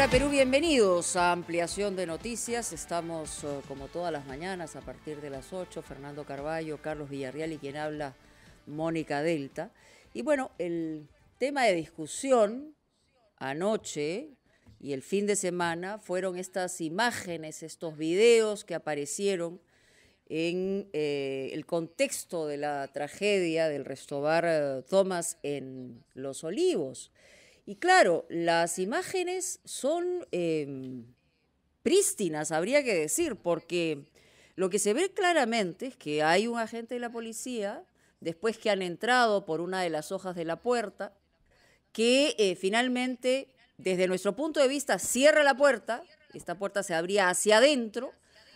Hola Perú, bienvenidos a Ampliación de Noticias. Estamos como todas las mañanas a partir de las 8, Fernando Carballo, Carlos Villarreal y quien habla, Mónica Delta. Y bueno, el tema de discusión anoche y el fin de semana fueron estas imágenes, estos videos que aparecieron en el contexto de la tragedia del restobar Thomas en Los Olivos. Y claro, las imágenes son prístinas, habría que decir, porque lo que se ve claramente es que hay un agente de la policía, después que han entrado por una de las hojas de la puerta, que finalmente, desde nuestro punto de vista, cierra la puerta. Esta puerta se abría hacia adentro,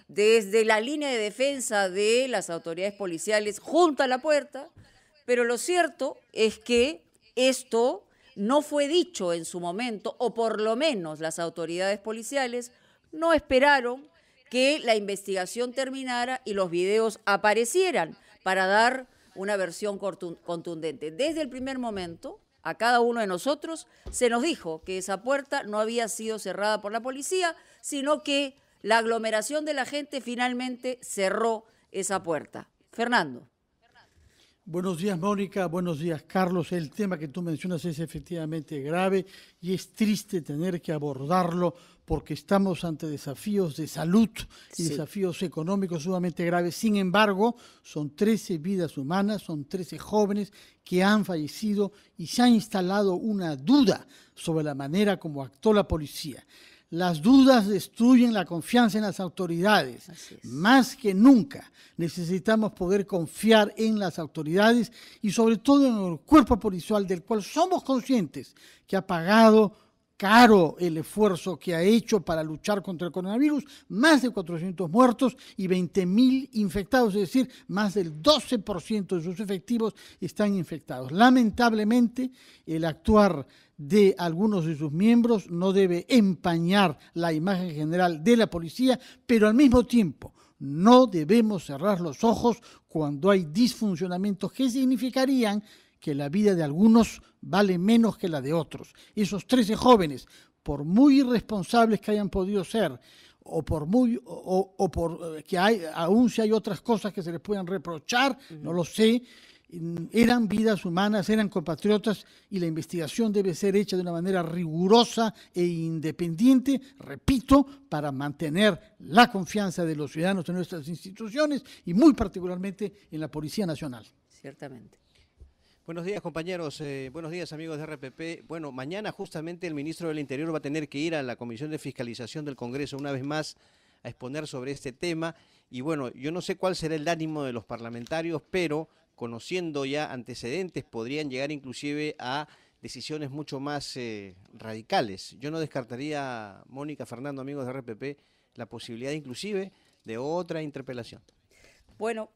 desde la línea de defensa de las autoridades policiales junto a la puerta, pero lo cierto es que esto no fue dicho en su momento, o por lo menos las autoridades policiales no esperaron que la investigación terminara y los videos aparecieran para dar una versión contundente. Desde el primer momento, a cada uno de nosotros se nos dijo que esa puerta no había sido cerrada por la policía, sino que la aglomeración de la gente finalmente cerró esa puerta. Fernando. Buenos días, Mónica. Buenos días, Carlos. El tema que tú mencionas es efectivamente grave y es triste tener que abordarlo porque estamos ante desafíos de salud y desafíos económicos sumamente graves. Sin embargo, son 13 vidas humanas, son 13 jóvenes que han fallecido y se ha instalado una duda sobre la manera como actuó la policía. Las dudas destruyen la confianza en las autoridades. Más que nunca necesitamos poder confiar en las autoridades y sobre todo en el cuerpo policial del cual somos conscientes que ha pagado caro el esfuerzo que ha hecho para luchar contra el coronavirus, más de 400 muertos y 20.000 infectados, es decir, más del 12% de sus efectivos están infectados. Lamentablemente, el actuar de algunos de sus miembros no debe empañar la imagen general de la policía, pero al mismo tiempo no debemos cerrar los ojos cuando hay disfuncionamientos que significarían que la vida de algunos vale menos que la de otros. Esos 13 jóvenes, por muy irresponsables que hayan podido ser, o por que aún si hay otras cosas que se les puedan reprochar, no lo sé, eran vidas humanas, eran compatriotas y la investigación debe ser hecha de una manera rigurosa e independiente, repito, para mantener la confianza de los ciudadanos en nuestras instituciones y muy particularmente en la Policía Nacional. Ciertamente. Buenos días, compañeros. Buenos días, amigos de RPP. Bueno, mañana justamente el ministro del Interior va a tener que ir a la Comisión de Fiscalización del Congreso una vez más a exponer sobre este tema. Y bueno, yo no sé cuál será el ánimo de los parlamentarios, pero conociendo ya antecedentes podrían llegar inclusive a decisiones mucho más radicales. Yo no descartaría, Mónica, Fernando, amigos de RPP, la posibilidad inclusive de otra interpelación. Bueno,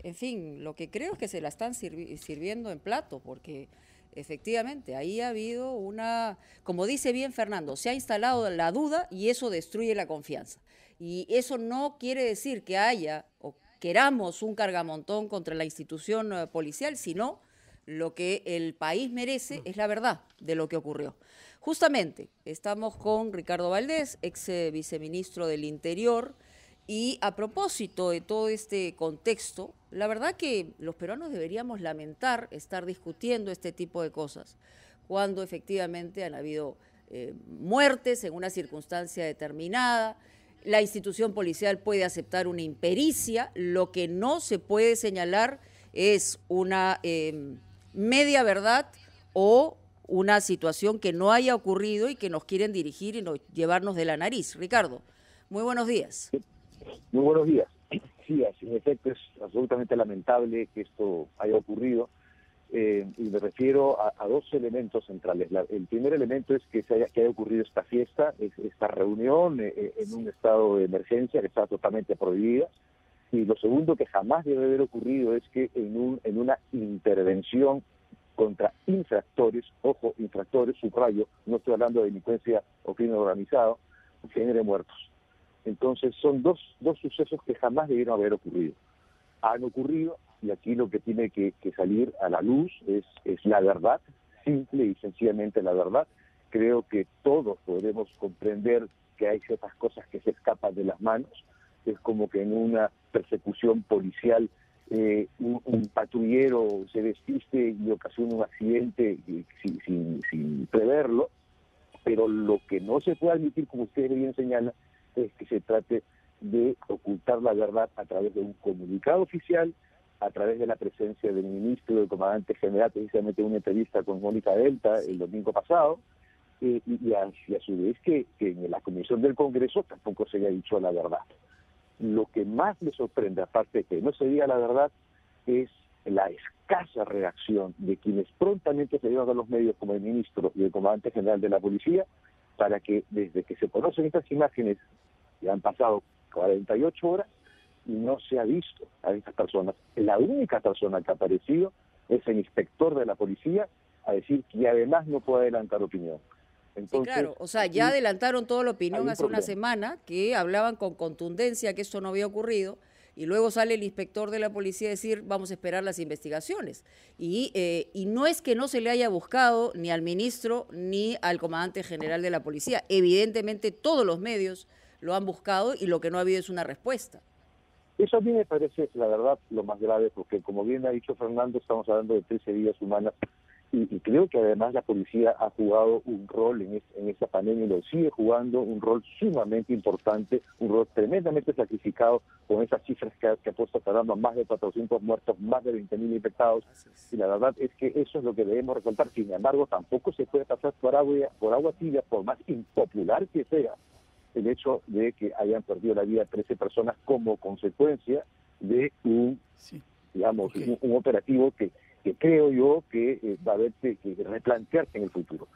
en fin, lo que creo es que se la están sirviendo en plato, porque efectivamente ahí ha habido una, como dice bien Fernando, se ha instalado la duda y eso destruye la confianza. Y eso no quiere decir que haya o queramos un cargamontón contra la institución policial, sino lo que el país merece es la verdad de lo que ocurrió. Justamente estamos con Ricardo Valdés, ex viceministro del Interior. Y a propósito de todo este contexto, la verdad que los peruanos deberíamos lamentar estar discutiendo este tipo de cosas, cuando efectivamente han habido muertes en una circunstancia determinada. La institución policial puede aceptar una impericia, lo que no se puede señalar es una media verdad o una situación que no haya ocurrido y que nos quieren dirigir y llevarnos de la nariz. Ricardo, muy buenos días. Muy buenos días. Sí, en efecto es absolutamente lamentable que esto haya ocurrido y me refiero a dos elementos centrales. El primer elemento es que haya ocurrido esta fiesta, esta reunión en un estado de emergencia que está totalmente prohibida, y lo segundo que jamás debe haber ocurrido es que en una intervención contra infractores, ojo, infractores, subrayo, no estoy hablando de delincuencia o crimen organizado, genere muertos. Entonces son dos sucesos que jamás debieron haber ocurrido. Han ocurrido y aquí lo que tiene que salir a la luz es la verdad, simple y sencillamente la verdad, creo que todos podemos comprender que hay ciertas cosas que se escapan de las manos. Es como que en una persecución policial un patrullero se despiste y ocasiona un accidente sin preverlo, pero lo que no se puede admitir, como ustedes bien señalan, es que se trate de ocultar la verdad a través de un comunicado oficial, a través de la presencia del ministro, del comandante general, precisamente en una entrevista con Mónica Delta el domingo pasado, y a su vez que en la comisión del Congreso tampoco se haya dicho la verdad. Lo que más me sorprende, aparte de que no se diga la verdad, es la escasa reacción de quienes prontamente se llevan a los medios, como el ministro y el comandante general de la policía, para que desde que se conocen estas imágenes, ya han pasado 48 horas, y no se ha visto a estas personas. La única persona que ha aparecido es el inspector de la policía a decir que además no puede adelantar opinión. Entonces, sí, claro, o sea, ya adelantaron toda la opinión hace una problema. semana, que hablaban con contundencia que esto no había ocurrido, y luego sale el inspector de la policía a decir, vamos a esperar las investigaciones. Y no es que no se le haya buscado ni al ministro ni al comandante general de la policía. Evidentemente todos los medios lo han buscado y lo que no ha habido es una respuesta. Eso a mí me parece, la verdad, lo más grave, porque como bien ha dicho Fernando, estamos hablando de 13 vidas humanas, y creo que además la policía ha jugado un rol en esta pandemia, y lo sigue jugando, un rol sumamente importante, un rol tremendamente sacrificado, con esas cifras que ha puesto hablando a más de 400 muertos, más de 20.000 infectados, y la verdad es que eso es lo que debemos resaltar. Sin embargo, tampoco se puede pasar por agua tibia, por más impopular que sea, el hecho de que hayan perdido la vida 13 personas como consecuencia de un operativo que creo yo que va a haber que replantearse en el futuro.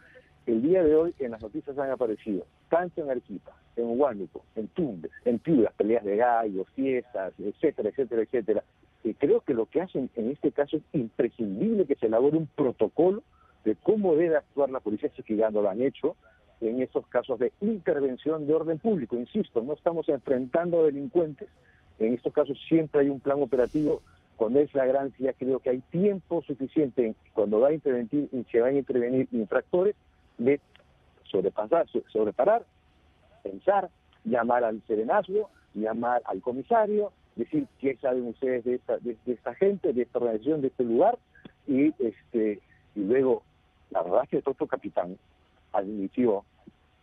El día de hoy en las noticias han aparecido, tanto en Arequipa, en Huánuco, en Tumbes, en Piura, peleas de gallos, fiestas, etcétera, etcétera, etcétera. Y creo que lo que hacen en este caso es imprescindible que se elabore un protocolo de cómo debe actuar la policía, si que ya no lo han hecho, en estos casos de intervención de orden público. Insisto, no estamos enfrentando a delincuentes, en estos casos siempre hay un plan operativo. Cuando hay flagrancia, creo que hay tiempo suficiente cuando se van a intervenir infractores de sobreparar, pensar, llamar al serenazgo, llamar al comisario, decir qué saben ustedes de esta gente, de esta organización, de este lugar, y luego, la verdad es que el propio capitán admitió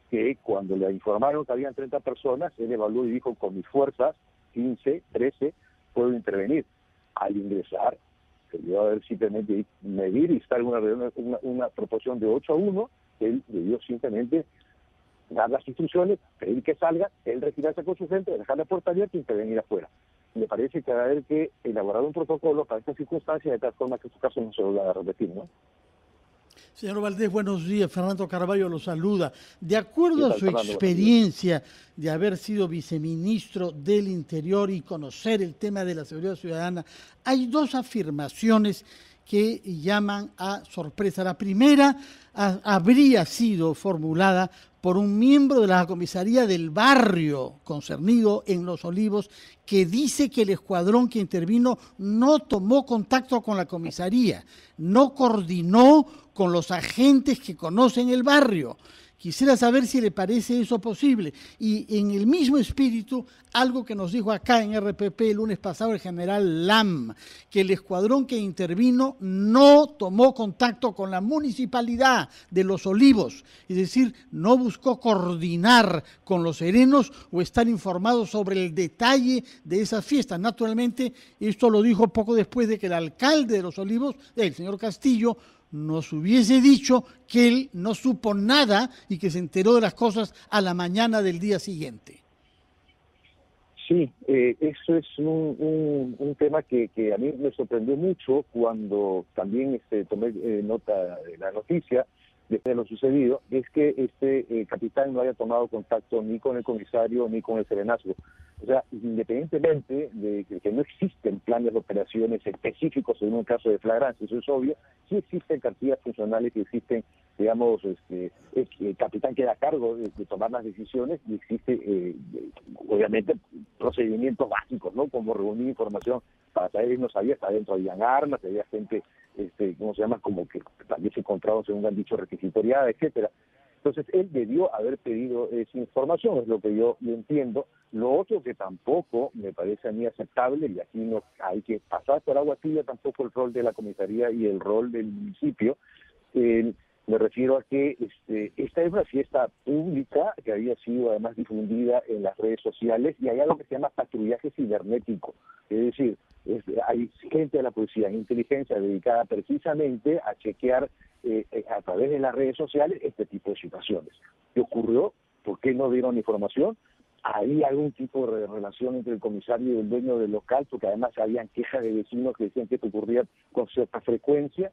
que cuando le informaron que habían 30 personas, él evaluó y dijo, con mis fuerzas, 15, 13, puedo intervenir. Al ingresar, se debió haber simplemente medir y estar en una proporción de 8-1, él debió simplemente dar las instrucciones, pedir que salga, él retirarse con su gente, dejar la puerta abierta y intervenir afuera. Me parece que va a haber que elaborar un protocolo para estas circunstancias, de tal forma que estos casos no se vuelvan a repetir, ¿no? Señor Valdés, buenos días. Fernando Carvalho lo saluda. De acuerdo a su experiencia de haber sido viceministro del Interior y conocer el tema de la seguridad ciudadana, hay dos afirmaciones que llaman a sorpresa. La primera habría sido formulada por un miembro de la comisaría del barrio concernido en Los Olivos, que dice que el escuadrón que intervino no tomó contacto con la comisaría, no coordinó con los agentes que conocen el barrio. Quisiera saber si le parece eso posible. Y en el mismo espíritu, algo que nos dijo acá en RPP el lunes pasado el general Lam, que el escuadrón que intervino no tomó contacto con la municipalidad de Los Olivos, es decir, no buscó coordinar con los serenos o estar informados sobre el detalle de esas fiestas. Naturalmente, esto lo dijo poco después de que el alcalde de Los Olivos, el señor Castillo, nos hubiese dicho que él no supo nada y que se enteró de las cosas a la mañana del día siguiente. Sí, eso es un tema que a mí me sorprendió mucho cuando también tomé nota de la noticia de lo sucedido, es que este capitán no haya tomado contacto ni con el comisario ni con el serenazgo. O sea, independientemente de que no existen planes de operaciones específicos en un caso de flagrancia, eso es obvio, sí existen cartillas funcionales que existen, digamos, el capitán queda a cargo de tomar las decisiones y existe, obviamente, procedimientos básicos, ¿no? Como reunir información para saber si no sabía, hasta adentro habían armas, había gente, ¿cómo se llama? Como que también se encontraban, según han dicho, requisitoriada, etcétera. Entonces, él debió haber pedido esa información, es lo que yo entiendo. Lo otro que tampoco me parece a mí aceptable, y aquí no hay que pasar por agua tibia tampoco el rol de la comisaría y el rol del municipio. Me refiero a que esta es una fiesta pública que había sido además difundida en las redes sociales, y hay algo que se llama patrullaje cibernético. Es decir, hay gente de la policía en inteligencia dedicada precisamente a chequear a través de las redes sociales este tipo de situaciones. ¿Qué ocurrió? ¿Por qué no dieron información? ¿Hay algún tipo de relación entre el comisario y el dueño del local? Porque además habían quejas de vecinos que decían que esto ocurría con cierta frecuencia.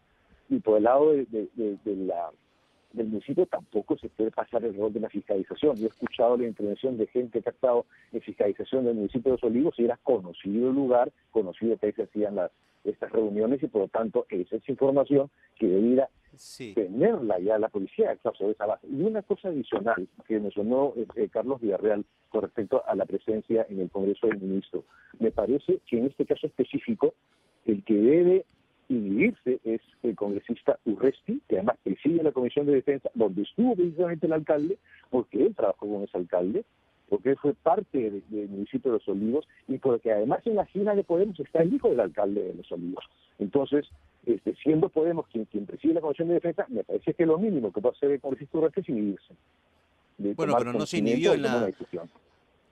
Y por el lado del municipio tampoco se puede pasar el rol de la fiscalización. Yo he escuchado la intervención de gente que ha estado en fiscalización del municipio de Los Olivos y era conocido el lugar, conocido que ahí se hacían estas reuniones, y por lo tanto esa es información que debiera tenerla ya la policía sobre esa base. Y una cosa adicional que mencionó Carlos Villarreal con respecto a la presencia en el Congreso del Ministro. Me parece que en este caso específico el que debe inhibirse es el congresista Urresti, que además preside la Comisión de Defensa, donde estuvo precisamente el alcalde, porque él trabajó con ese alcalde, porque él fue parte del municipio de Los Olivos, y porque además en la fila de Podemos está el hijo del alcalde de Los Olivos. Entonces, siendo Podemos quien preside la Comisión de Defensa, me parece que lo mínimo que puede hacer el congresista Urresti es inhibirse. Bueno, pero no se inhibió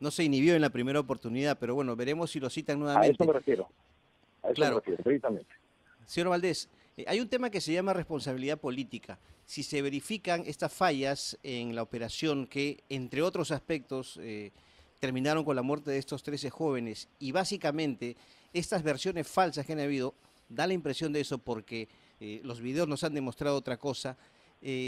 no se inhibió en la primera oportunidad, pero bueno, veremos si lo citan nuevamente. A eso me refiero. Claro. Me refiero, precisamente. Señor Valdés, hay un tema que se llama responsabilidad política. Si se verifican estas fallas en la operación que, entre otros aspectos, terminaron con la muerte de estos 13 jóvenes, y básicamente estas versiones falsas que han habido, da la impresión de eso porque los videos nos han demostrado otra cosa,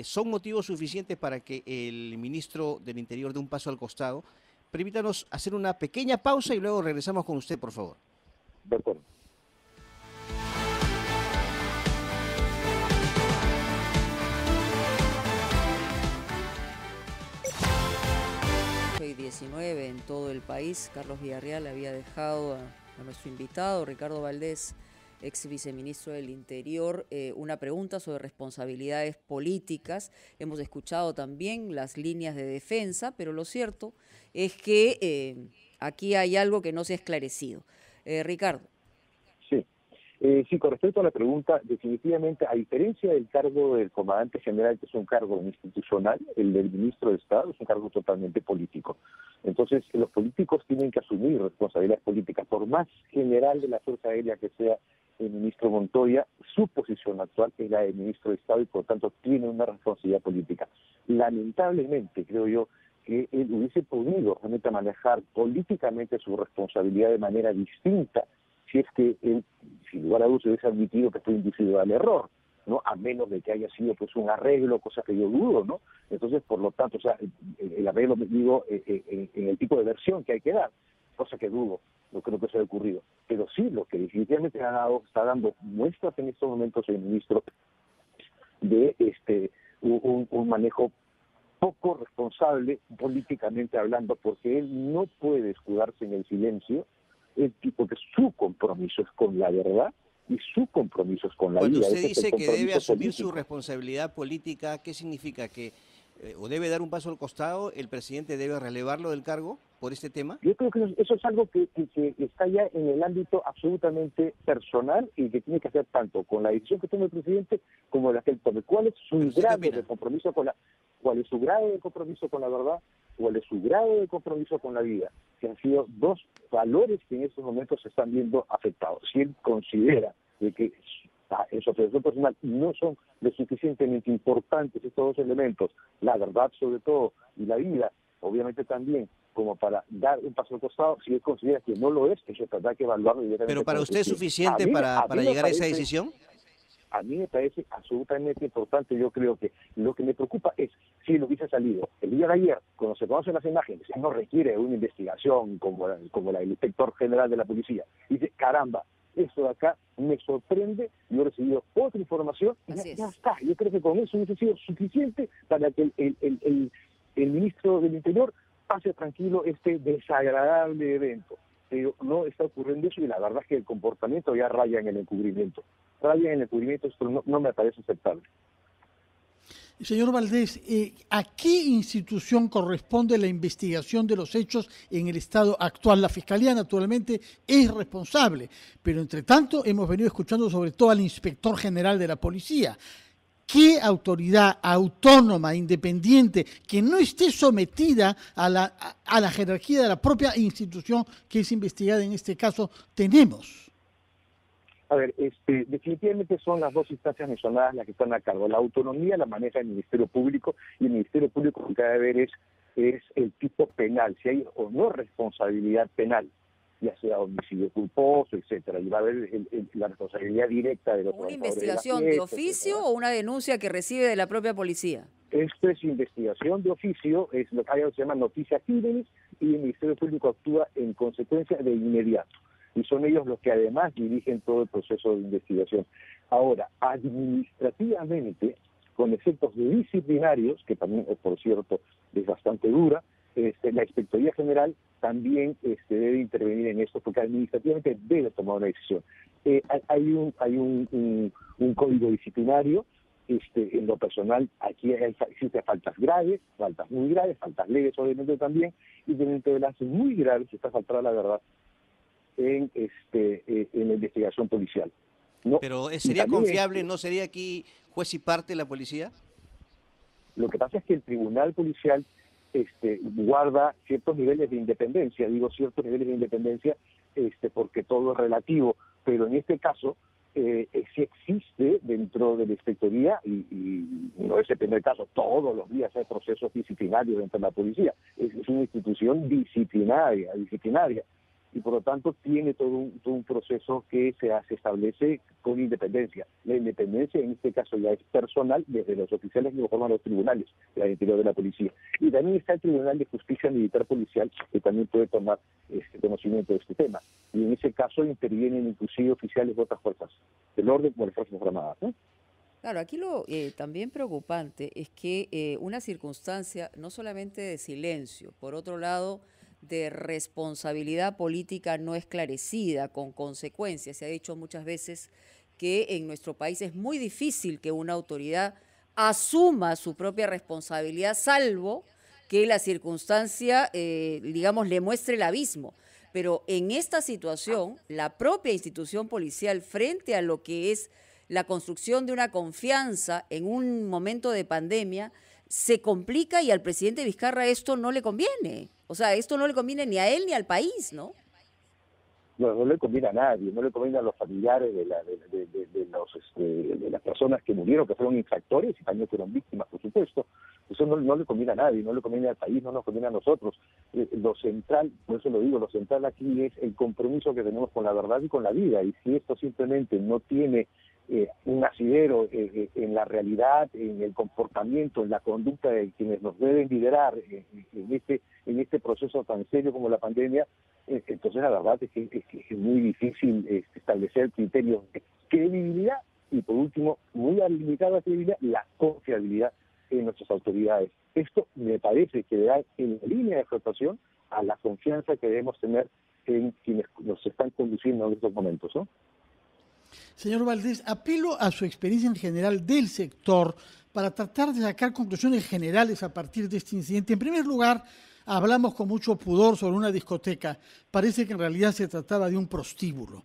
son motivos suficientes para que el ministro del Interior dé un paso al costado. Permítanos hacer una pequeña pausa y luego regresamos con usted, por favor. De acuerdo. Y 19 en todo el país. Carlos Villarreal había dejado a nuestro invitado, Ricardo Valdés, ex viceministro del Interior, una pregunta sobre responsabilidades políticas. Hemos escuchado también las líneas de defensa, pero lo cierto es que aquí hay algo que no se ha esclarecido. Ricardo. Sí, con respecto a la pregunta, definitivamente, a diferencia del cargo del comandante general, que es un cargo institucional, el del ministro de Estado es un cargo totalmente político. Entonces, los políticos tienen que asumir responsabilidades políticas. Por más general de la Fuerza Aérea que sea el ministro Montoya, su posición actual es la de ministro de Estado y, por lo tanto, tiene una responsabilidad política. Lamentablemente, creo yo, que él hubiese podido realmente manejar políticamente su responsabilidad de manera distinta si es que él, sin lugar a dudas, hubiese admitido que fue inducido al error, ¿no? A menos de que haya sido pues un arreglo, cosa que yo dudo, ¿no? Entonces, por lo tanto, o sea, el arreglo, digo, en el tipo de versión que hay que dar, cosa que dudo, no creo que eso haya ocurrido. Pero sí, lo que definitivamente está dando muestras en estos momentos el ministro de un manejo poco responsable políticamente hablando, porque él no puede escudarse en el silencio. El tipo que su compromiso es con la verdad y su compromiso es con la vida. Cuando usted Ese es dice que debe asumir político. su responsabilidad política, ¿qué significa? ¿Que o debe dar un paso al costado, el presidente debe relevarlo del cargo por este tema? Yo creo que eso es algo que está ya en el ámbito absolutamente personal y que tiene que hacer tanto con la decisión que tome el presidente como la que él tome. ¿Cuál es su grado de compromiso con cuál es su grado de compromiso con la verdad? ¿Cuál es su grado de compromiso con la vida? Que han sido dos valores que en estos momentos se están viendo afectados. Si él considera de que en su apreciación personal no son lo suficientemente importantes estos dos elementos, la verdad sobre todo y la vida, obviamente también, como para dar un paso al costado, si él considera que no lo es, eso tendrá que evaluarlo directamente. ¿Pero para usted es suficiente para llegar a esa decisión? A mí me parece absolutamente importante. Yo creo que lo que me preocupa es si lo hubiese salido el día de ayer, cuando se conocen las imágenes, no requiere una investigación como la del inspector general de la policía. Y dice, caramba, esto de acá me sorprende, yo he recibido otra información y ya está. Yo creo que con eso hubiese sido suficiente para que el ministro del Interior pase tranquilo este desagradable evento. Pero no está ocurriendo eso y la verdad es que el comportamiento ya raya en el encubrimiento. Esto no me parece aceptable. Señor Valdés, ¿a qué institución corresponde la investigación de los hechos en el estado actual? La Fiscalía, naturalmente, es responsable, pero entre tanto hemos venido escuchando sobre todo al Inspector General de la Policía. ¿Qué autoridad autónoma, independiente, que no esté sometida a la jerarquía de la propia institución que es investigada en este caso tenemos? A ver, definitivamente son las dos instancias mencionadas las que están a cargo. La autonomía la maneja el Ministerio Público, y el Ministerio Público lo que debe ver es el tipo penal, si hay o no responsabilidad penal, ya sea homicidio culposo, etcétera, y va a haber la responsabilidad directa de los ¿Una trabajadores investigación de de la fiesta, oficio etcétera. o una denuncia que recibe de la propia policía? Esto es investigación de oficio, es lo que se llama noticia criminis, y el Ministerio Público actúa en consecuencia de inmediato. Y son ellos los que además dirigen todo el proceso de investigación. Ahora, administrativamente, con efectos disciplinarios, que también, por cierto, es bastante dura, la Inspectoría General también debe intervenir en esto, porque administrativamente debe tomar una decisión. Hay un código disciplinario. En lo personal, aquí existen faltas graves, faltas muy graves, faltas leves obviamente también, y dentro de las muy graves está faltar a la verdad en la investigación policial. ¿No? Pero ¿sería confiable? ¿No sería aquí juez y parte la policía? Lo que pasa es que el tribunal policial guarda ciertos niveles de independencia, digo ciertos niveles de independencia porque todo es relativo, pero en este caso sí existe dentro de la inspectoría, y no es el primer caso, todos los días hay procesos disciplinarios dentro de la policía, es una institución disciplinaria, y por lo tanto tiene todo un proceso que se establece con independencia. La independencia en este caso ya es personal, desde los oficiales que lo forman los tribunales del interior de la policía. Y también está el Tribunal de Justicia Militar Policial, que también puede tomar conocimiento de este tema. Y en ese caso intervienen inclusive oficiales de otras fuerzas del orden como las Fuerzas Armadas, ¿no? Claro, aquí lo también preocupante es que una circunstancia no solamente de silencio, por otro lado, de responsabilidad política no esclarecida, con consecuencias. Se ha dicho muchas veces que en nuestro país es muy difícil que una autoridad asuma su propia responsabilidad, salvo que la circunstancia, digamos, le muestre el abismo. Pero en esta situación, la propia institución policial, frente a lo que es la construcción de una confianza en un momento de pandemia, se complica, y al presidente Vizcarra esto no le conviene. O sea, esto no le conviene ni a él ni al país, ¿no? No le conviene a nadie, no le conviene a los familiares de las personas que murieron, que fueron infractores y también fueron víctimas, por supuesto. Eso no le conviene a nadie, no le conviene al país, no nos conviene a nosotros. Lo central, por eso lo digo, lo central aquí es el compromiso que tenemos con la verdad y con la vida. Y si esto simplemente no tiene un asidero en la realidad, en el comportamiento, en la conducta de quienes nos deben liderar en este proceso tan serio como la pandemia, entonces la verdad es que es muy difícil establecer criterios de credibilidad y, por último, muy limitada credibilidad, la confiabilidad en nuestras autoridades. Esto me parece que da en la línea de flotación a la confianza que debemos tener en quienes nos están conduciendo en estos momentos, ¿no? Señor Valdés, apelo a su experiencia en general del sector para tratar de sacar conclusiones generales a partir de este incidente. En primer lugar, hablamos con mucho pudor sobre una discoteca. Parece que en realidad se trataba de un prostíbulo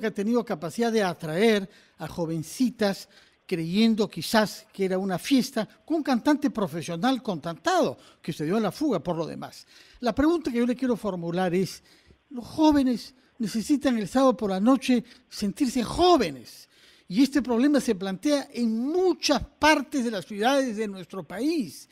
que ha tenido capacidad de atraer a jovencitas creyendo quizás que era una fiesta con un cantante profesional contratado que se dio a la fuga por lo demás. La pregunta que yo le quiero formular es, los jóvenes necesitan el sábado por la noche sentirse jóvenes, y este problema se plantea en muchas partes de las ciudades de nuestro país.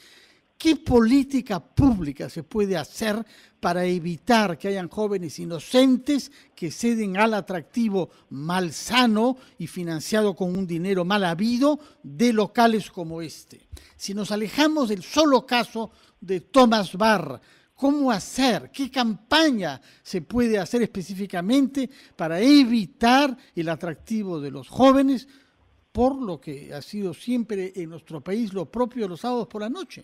¿Qué política pública se puede hacer para evitar que hayan jóvenes inocentes que ceden al atractivo malsano y financiado con un dinero mal habido de locales como este? Si nos alejamos del solo caso de Thomas Barr, ¿cómo hacer? ¿Qué campaña se puede hacer específicamente para evitar el atractivo de los jóvenes por lo que ha sido siempre en nuestro país lo propio de los sábados por la noche?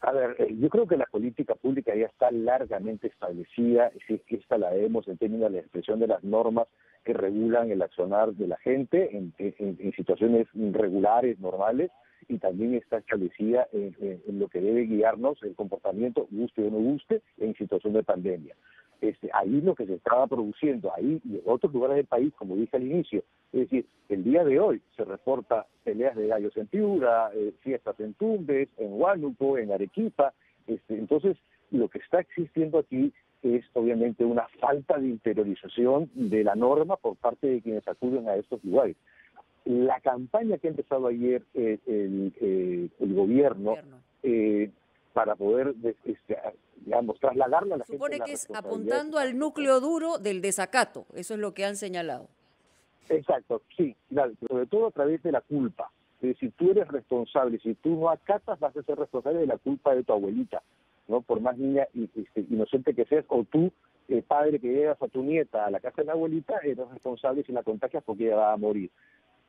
A ver, yo creo que la política pública ya está largamente establecida, si es que esta la vemos en términos de la expresión de las normas que regulan el accionar de la gente en situaciones regulares, normales, y también está establecida en lo que debe guiarnos el comportamiento, guste o no guste, en situación de pandemia. Ahí lo que se estaba produciendo, ahí y en otros lugares del país, como dije al inicio, es decir, el día de hoy se reporta peleas de gallos en Piura, fiestas en Tumbes, en Huánuco, en Arequipa. Entonces, lo que está existiendo aquí es obviamente una falta de interiorización de la norma por parte de quienes acuden a estos lugares. La campaña que ha empezado ayer el gobierno para poder digamos, trasladarla a la gente. Supone que es apuntando al núcleo duro del desacato, eso es lo que han señalado. Exacto, sí, claro, sobre todo a través de la culpa. Es decir, tú eres responsable, si tú no acatas vas a ser responsable de la culpa de tu abuelita, ¿no? Por más niña inocente que seas, o tú, padre que llevas a tu nieta a la casa de la abuelita, eres responsable si la contagias porque ella va a morir.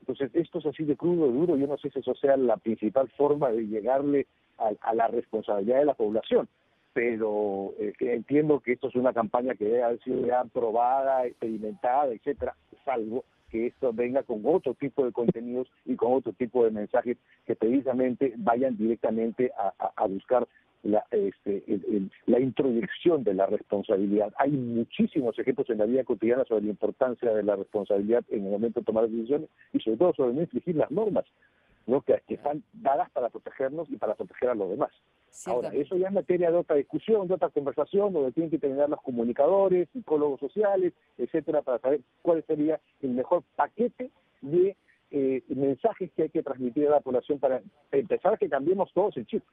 Entonces, esto es así de crudo, de duro. Yo no sé si eso sea la principal forma de llegarle a la responsabilidad de la población, pero entiendo que esto es una campaña que debe haber sido ya aprobada, experimentada, etcétera, salvo que esto venga con otro tipo de contenidos y con otro tipo de mensajes que precisamente vayan directamente a buscar la introyección de la responsabilidad. Hay muchísimos ejemplos en la vida cotidiana sobre la importancia de la responsabilidad en el momento de tomar decisiones y sobre todo sobre no infringir las normas, ¿no? que están dadas para protegernos y para proteger a los demás. Ahora, eso ya es materia de otra discusión, de otra conversación, donde tienen que terminar los comunicadores, psicólogos sociales, etcétera, para saber cuál sería el mejor paquete de mensajes que hay que transmitir a la población para empezar a que cambiemos todos el chip.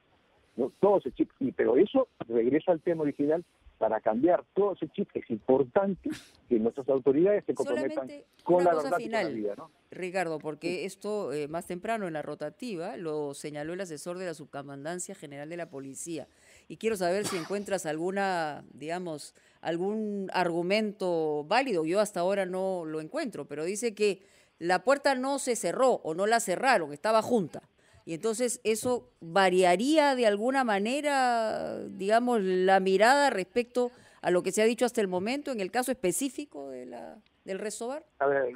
¿No? Todo ese chip, pero eso, regreso al tema original, para cambiar todo ese chip es importante que nuestras autoridades se comprometan con la verdad y con la vida, ¿no? Ricardo, porque esto más temprano en la rotativa lo señaló el asesor de la Subcomandancia General de la Policía, y quiero saber si encuentras alguna, digamos, algún argumento válido. Yo hasta ahora no lo encuentro, pero dice que la puerta no se cerró o no la cerraron, estaba junta. Y entonces eso variaría de alguna manera, digamos, la mirada respecto a lo que se ha dicho hasta el momento en el caso específico del Restobar. A ver,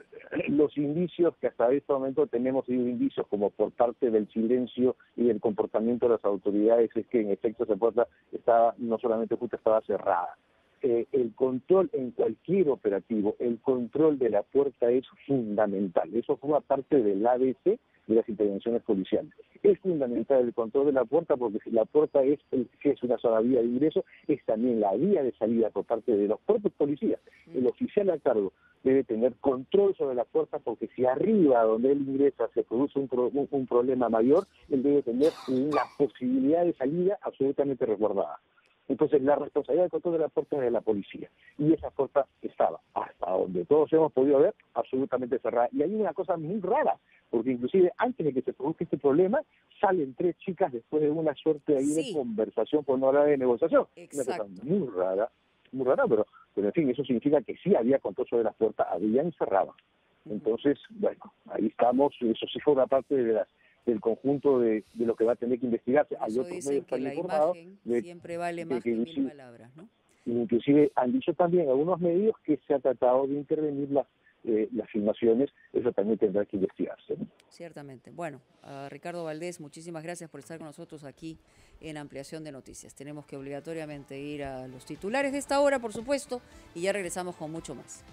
los indicios que hasta este momento tenemos sido indicios como por parte del silencio y del comportamiento de las autoridades es que en efecto esa puerta estaba, no solamente justo estaba cerrada. El control en cualquier operativo, el control de la puerta es fundamental. Eso forma parte del ABC de las intervenciones policiales. Es fundamental el control de la puerta porque si la puerta es una sola vía de ingreso, es también la vía de salida por parte de los propios policías. El oficial a cargo debe tener control sobre la puerta porque si arriba donde él ingresa se produce un problema mayor, él debe tener la posibilidad de salida absolutamente resguardada. Entonces, la responsabilidad del control de la puerta es de la policía. Y esa puerta estaba, hasta donde todos hemos podido ver, absolutamente cerrada. Y hay una cosa muy rara, porque inclusive antes de que se produzca este problema, salen 3 chicas después de una suerte ahí de conversación, por no hablar de negociación. Exacto. Una cosa muy rara, pero en fin, eso significa que sí había control sobre la puerta, habían cerrado. Entonces, bueno, ahí estamos, eso sí fue una parte del conjunto de lo que va a tener que investigarse. Hay otros medios que han informado siempre vale más que 1000 palabras, ¿no? Inclusive han dicho también algunos medios que se ha tratado de intervenir las filmaciones, eso también tendrá que investigarse, ¿no? Ciertamente. Bueno, Ricardo Valdés, muchísimas gracias por estar con nosotros aquí en Ampliación de Noticias. Tenemos que obligatoriamente ir a los titulares de esta hora, por supuesto, y ya regresamos con mucho más.